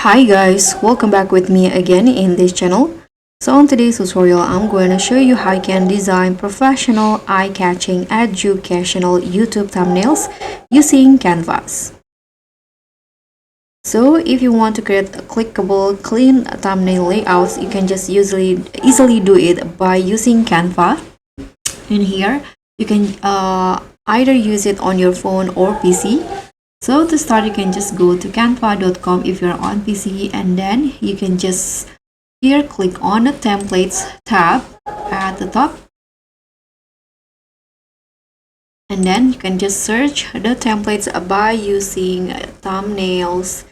Hi guys, welcome back with me again in this channel. So on today's tutorial, I'm going to show you how you can design professional, eye-catching, educational YouTube thumbnails using Canvas. So if you want to create a clickable, clean thumbnail layouts, you can just easily do it by using Canva. In here, you can either use it on your phone or PC. So to start, you can just go to canva.com if you're on PC, and then you can just here click on the templates tab at the top, and then you can just search the templates by using thumbnails,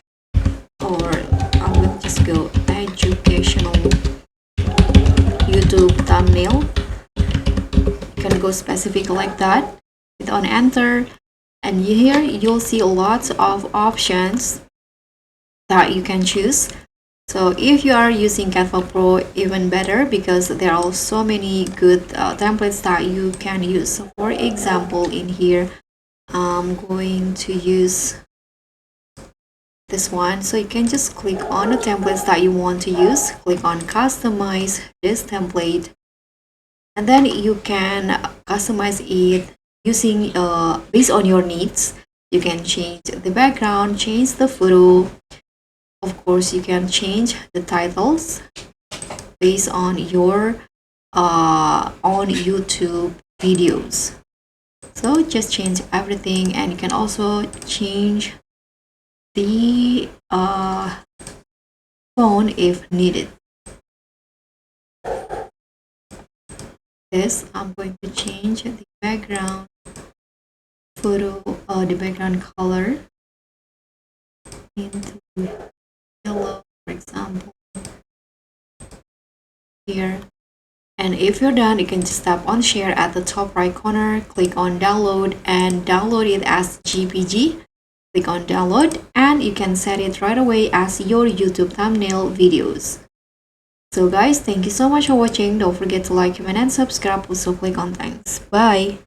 or I will just go educational YouTube thumbnail. You can go specific like that, hit on enter, and here you'll see lots of options that you can choose. So if you are using Canva Pro, even better, because there are so many good templates that you can use. So for example, in here I'm going to use this one. So you can just click on the templates that you want to use, click on customize this template, and then you can customize it using based on your needs. You can change the background, change the photo. Of course, you can change the titles based on your on YouTube videos. So just change everything, and you can also change the font if needed. This I'm going to change the background photo, the background color into yellow, for example, here. And if you're done, you can just tap on share at the top right corner, click on download and download it as GPG. Click on download, and you can set it right away as your YouTube thumbnail videos. So guys, thank you so much for watching. Don't forget to like, comment, and subscribe. Also click on thanks. Bye.